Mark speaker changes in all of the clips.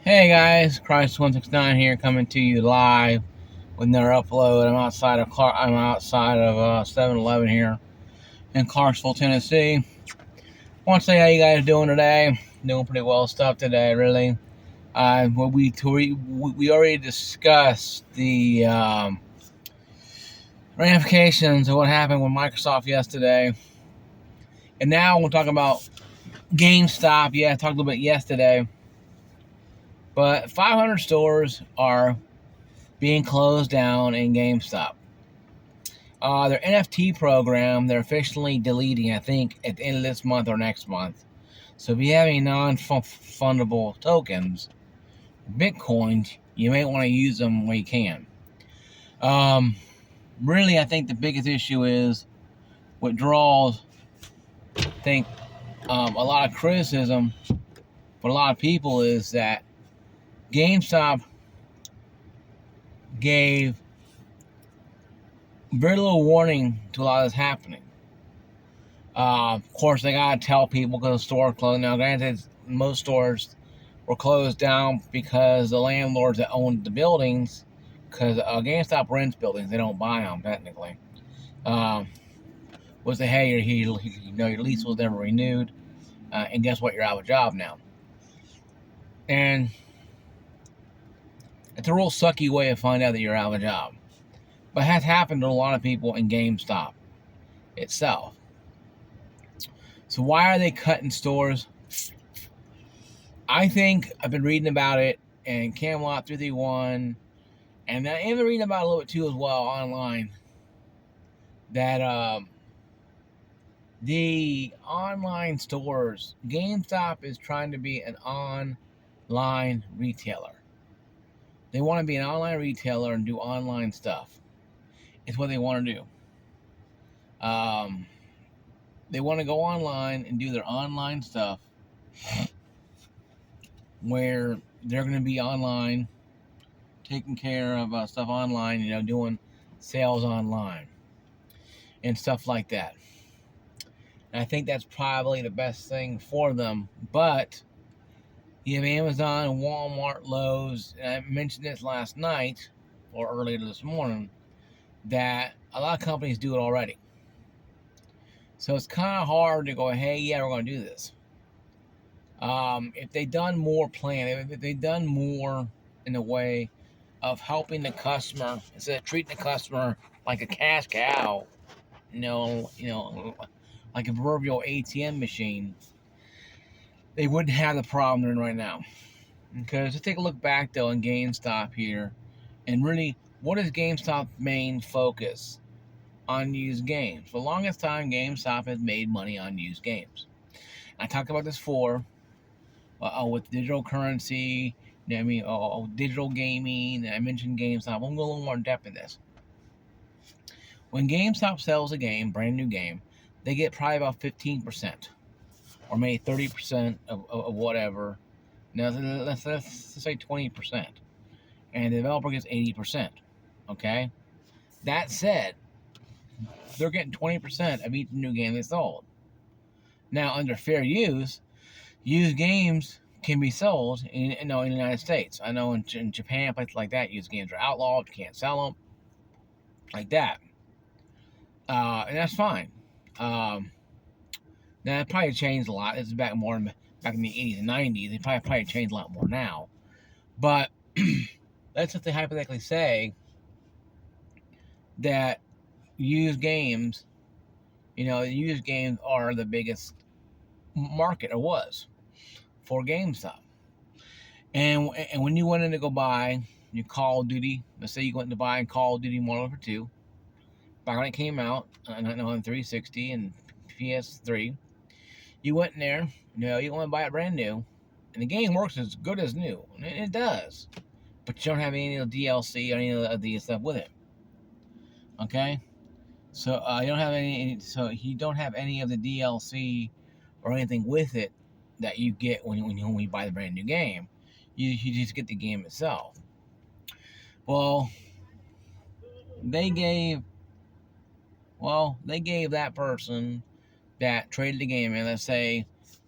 Speaker 1: Hey guys, Christ169 here, coming to you live with another upload. I'm outside of 7-Eleven here in Clarksville, Tennessee. Want to say how you guys doing today? Doing pretty well stuff today, really. We already discussed the ramifications of what happened with Microsoft yesterday, and now we'll talk about GameStop. Yeah, I talked a little bit yesterday, but 500 stores are being closed down in GameStop. Their NFT program, they're officially deleting, I think, at the end of this month or next month. So if you have any non-fundable tokens, Bitcoin, you may want to use them when you can. Really, I think the biggest issue is what draws, I think, a lot of criticism for a lot of people is that GameStop gave very little warning to a lot of this happening. Of course, they gotta tell people because the store closed. Now, granted, most stores were closed down because the landlords that owned the buildings, because GameStop rents buildings, they don't buy them technically. Was the hey, your lease was never renewed, and guess what? You're out of a job now, and it's a real sucky way to find out that you're out of a job. But it has happened to a lot of people in GameStop itself. So why are they cutting stores? I think I've been reading about it, and Camelot 331, and I've been reading about it a little bit too as well online, that the online stores, GameStop is trying to be an online retailer. They want to be an online retailer and do online stuff. It's what they want to do. They want to go online and do their online stuff where they're going to be online, taking care of stuff online, doing sales online and stuff like that. And I think that's probably the best thing for them. But you have Amazon, Walmart, Lowe's, and I mentioned this last night or earlier this morning, that a lot of companies do it already. So it's kind of hard to go, hey, yeah, we're going to do this. If they've done more planning, if they've done more in a way of helping the customer instead of treating the customer like a cash cow, like a proverbial ATM machine, they wouldn't have the problem they're in right now. Because let's take a look back though in GameStop here, and really, what is GameStop's main focus? On used games. For the longest time, GameStop has made money on used games. I talked about this before with digital currency. Digital gaming. I mentioned GameStop. I'm going to go a little more in depth in this. When GameStop sells a game, brand new game, they get probably about 15%, or maybe 30% of whatever. Now let's say 20%, and the developer gets 80%. Okay. That said, they're getting 20% of each new game they sold. Now, under fair use, used games can be sold in the United States. I know in Japan, places like that, used games are outlawed. You can't sell them like that, and that's fine. Now, it probably changed a lot. This is back in the 80s and 90s. It probably changed a lot more now. But let's just hypothetically say that used games, used games are the biggest market, or was, for GameStop. And when you went in to go buy your Call of Duty, let's say you went to buy Call of Duty Modern Warfare 2, back when it came out, on 360 and PS3, you went in there, you want to buy it brand new, and the game works as good as new, and it does, but you don't have any of the DLC or any of the stuff with it. Okay, so you don't have any. So you don't have any of the DLC or anything with it that you get when you buy the brand new game. You just get the game itself. Well, they gave that person that traded the game in, let's say,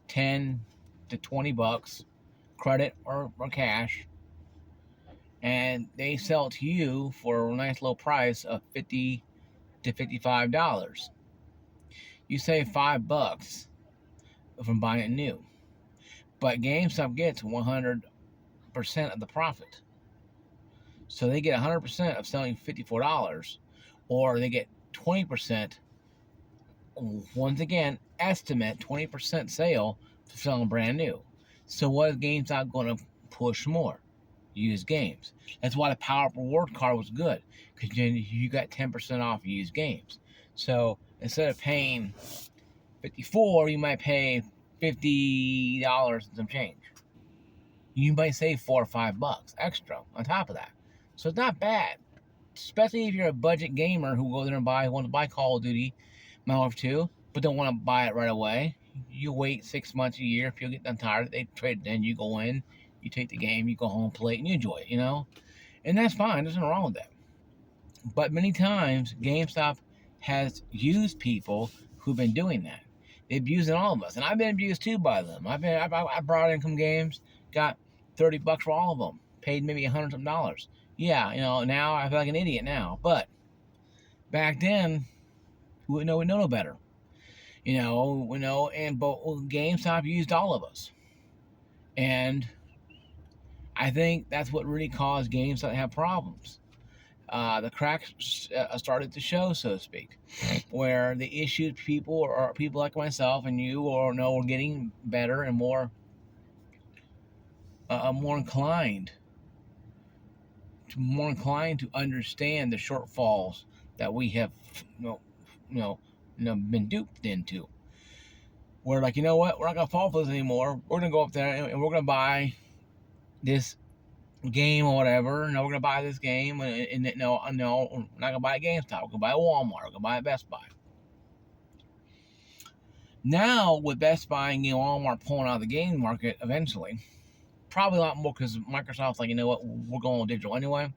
Speaker 1: $10 to $20, credit or cash, and they sell it to you for a nice low price of $50 to $55. You save $5 from buying it new, but GameStop gets 100% of the profit. So they get 100% of selling $54, or they get 20%. Once again, estimate 20% sale for selling brand new. So what is GameStop going to push more? Used games. That's why the Power Up Reward card was good, because then you got 10% off used games. So instead of paying $54, you might pay $50 and some change. You might save $4 or $5 extra on top of that. So it's not bad, especially if you're a budget gamer who goes there and wants to buy Call of Duty Modern Warfare 2, but don't want to buy it right away. You wait 6 months, a year. If you get done tired, they trade it in. You go in, you take the game, you go home, play it, and you enjoy it, And that's fine. There's nothing wrong with that. But many times, GameStop has used people who've been doing that. They've abused all of us, and I've been abused too by them. I brought in some games, got $30 for all of them, paid maybe $100 something. Yeah, now I feel like an idiot now, but back then, we know no better. But GameStop used all of us, and I think that's what really caused GameStop to have problems. The cracks started to show, so to speak, where the issues people or people like myself and you or are getting better and more inclined to understand the shortfalls that we have been duped into. We're like, you know what? We're not gonna fall for this anymore. We're gonna go up there and we're gonna buy this game or whatever. No, we're gonna buy this game, and no, we're not gonna buy a GameStop. We're gonna buy a Walmart. We're gonna buy a Best Buy. Now with Best Buy and Walmart pulling out of the game market eventually, probably a lot more because Microsoft's like, you know what, we're going digital anyway,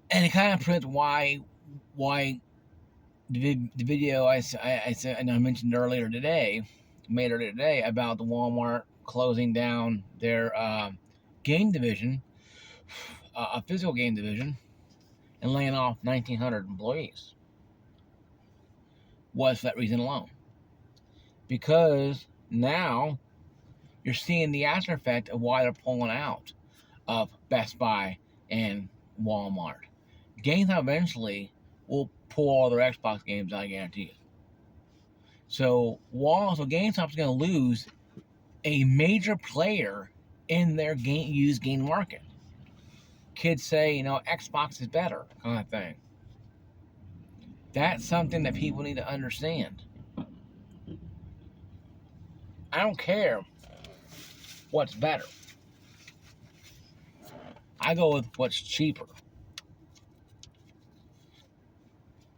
Speaker 1: and it kind of proves why the video I said and I mentioned earlier today about the Walmart closing down their game division, a physical game division, and laying off 1,900 employees was for that reason alone. Because now you're seeing the after effect of why they're pulling out of Best Buy and Walmart. GameStop eventually will pull all their Xbox games out, I guarantee you. So GameStop's going to lose a major player in their used game market. Kids say, Xbox is better, kind of thing. That's something that people need to understand. I don't care what's better. I go with what's cheaper.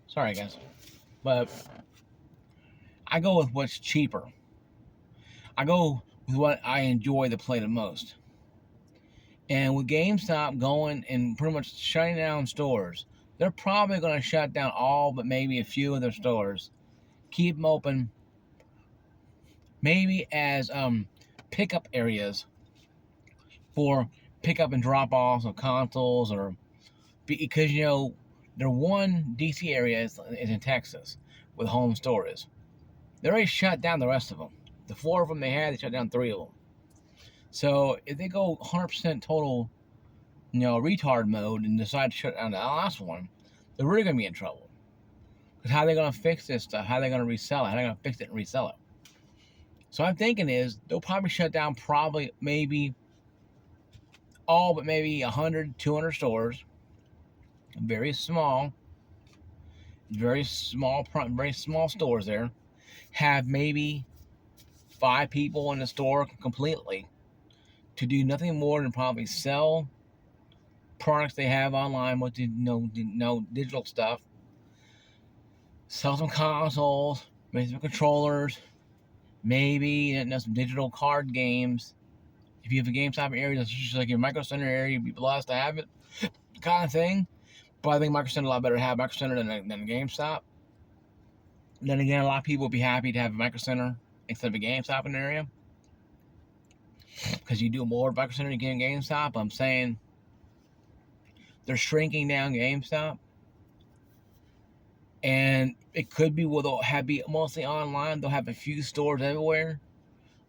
Speaker 1: Sorry, guys. But I go with what's cheaper. I go with what I enjoy to play the most. And with GameStop going and pretty much shutting down stores, they're probably going to shut down all but maybe a few of their stores. Keep them open, maybe as pickup areas for pickup and drop-offs of consoles, or because their one DC area is in Texas where the home store is. They already shut down the rest of them. The 4 of them they had, they shut down 3 of them. So if they go 100% total, retard mode and decide to shut down the last one, they're really going to be in trouble. Because how are they going to fix this stuff? How are they going to resell it? How are they going to fix it and resell it? So I'm thinking they'll probably shut down maybe all but maybe 100, 200 stores. Very small stores there. Have maybe 5 people in the store completely to do nothing more than probably sell products they have online with digital stuff. Sell some consoles, maybe some controllers, maybe some digital card games. If you have a GameStop area that's just like your Micro Center area, you'd be blessed to have it, kind of thing. But I think Micro Center a lot better to have Micro Center than GameStop. Then again, a lot of people would be happy to have a Micro Center instead of a GameStop in the area. because you do more Micro Center than GameStop. I'm saying they're shrinking down GameStop, and it could be where they'll have be mostly online. They'll have a few stores everywhere,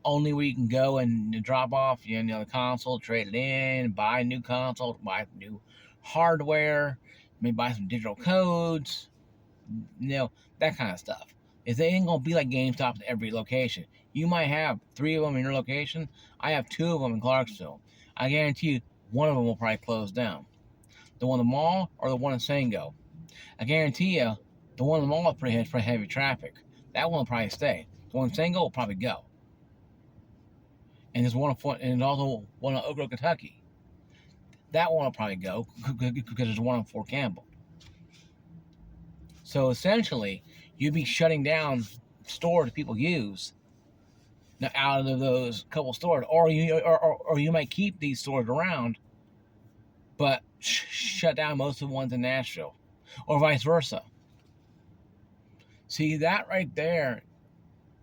Speaker 1: only where you can go and drop off the console, trade it in, buy a new console, buy new hardware, maybe buy some digital codes, that kind of stuff. It ain't gonna be like GameStop in every location. You might have 3 of them in your location. I have 2 of them in Clarksville. I guarantee you, one of them will probably close down. The one in the mall or the one in Sango. I guarantee you, the one in the mall has pretty heavy traffic. That one will probably stay. The one in Sango will probably go. And there's also one in Oak Grove, Kentucky. That one will probably go because there's one in Fort Campbell. So essentially, you'd be shutting down stores people use now out of those couple stores, or you might keep these stores around, but shut down most of the ones in Nashville, or vice versa. See, that right there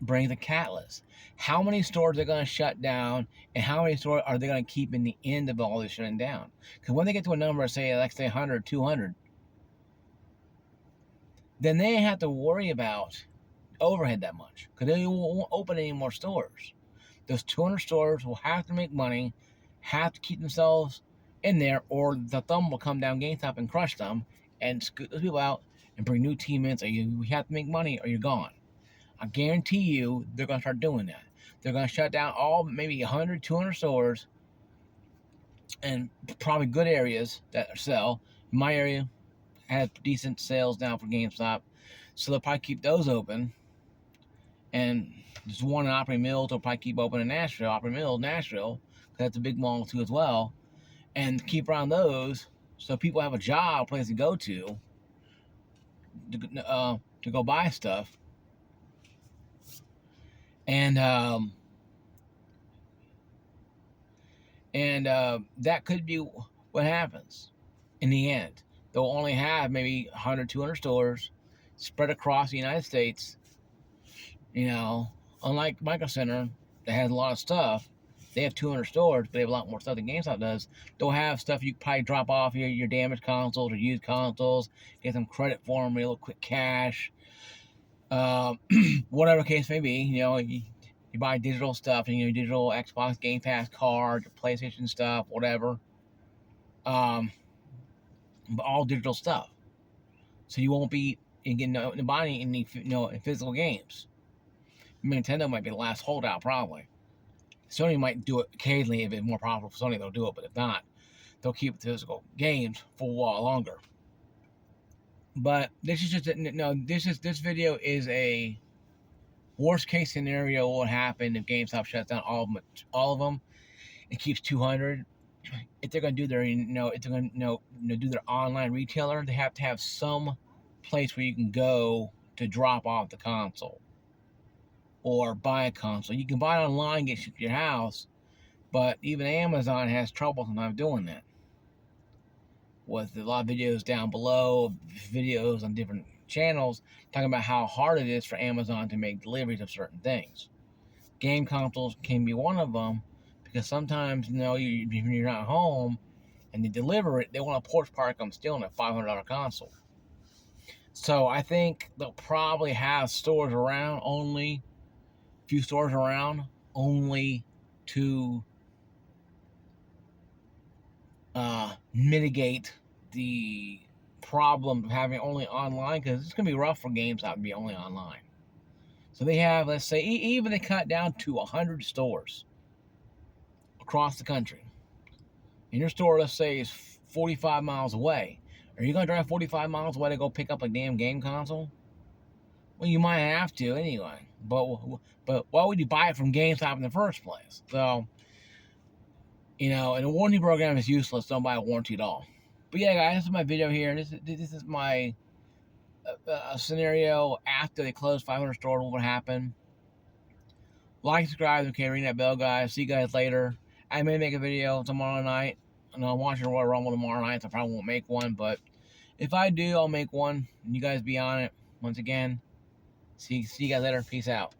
Speaker 1: brings a catalyst. How many stores are they going to shut down, and how many stores are they going to keep in the end of all this shutting down? Because when they get to a number, say 100, 200, then they have to worry about overhead that much, because they won't open any more stores. Those 200 stores will have to make money, have to keep themselves in there, or the thumb will come down GameStop and crush them and scoot those people out and bring new team in. So you have to make money or you're gone. I guarantee you they're going to start doing that. They're going to shut down all maybe 100, 200 stores and probably good areas that sell. My area has decent sales now for GameStop, so they'll probably keep those open. And there's one in Opry Mills they'll probably keep open in Nashville, Opry Mills, Nashville, because that's a big mall too as well. And keep around those so people have a job, a place to go to go buy stuff. And that could be what happens in the end. They'll only have maybe 100, 200 stores spread across the United States. Unlike Micro Center that has a lot of stuff, they have 200 stores, but they have a lot more stuff than GameStop does. They'll have stuff you can probably drop off your damaged consoles or used consoles, get some credit for them, real quick cash, whatever case may be. You buy digital stuff, digital Xbox Game Pass card, PlayStation stuff, whatever. But all digital stuff, so you won't be buying any physical games. Nintendo might be the last holdout, probably. Sony might do it occasionally if it's more profitable for Sony. They'll do it, but if not, they'll keep the physical games for a while longer. But this is just this video is a worst case scenario. What would happen if GameStop shuts down all of them? It keeps 200. If they're going to do their if they're going to do their online retailer, they have to have some place where you can go to drop off the console or buy a console. You can buy it online, get shipped to your house, but even Amazon has trouble sometimes doing that. With a lot of videos down below, videos on different channels talking about how hard it is for Amazon to make deliveries of certain things. Game consoles can be one of them, because sometimes when you're not home and they deliver it, they want a porch park them stealing a $500 console. So I think they'll probably have stores around, only a few stores around, only to mitigate the problem of having only online, because it's going to be rough for GameStop to be only online. So they have, let's say, even they cut down to 100 stores across the country. And your store, let's say, is 45 miles away. Are you going to drive 45 miles away to go pick up a damn game console? Well, you might have to anyway. But why would you buy it from GameStop in the first place? So, and a warranty program is useless. Don't buy a warranty at all. But yeah, guys, this is my video here. This is my scenario after they close 500 stores. What would happen? Like, subscribe, okay, ring that bell, guys. See you guys later. I may make a video tomorrow night. I'm watching Royal Rumble tomorrow night, so I probably won't make one. But if I do, I'll make one. And you guys be on it. Once again, see you guys later. Peace out.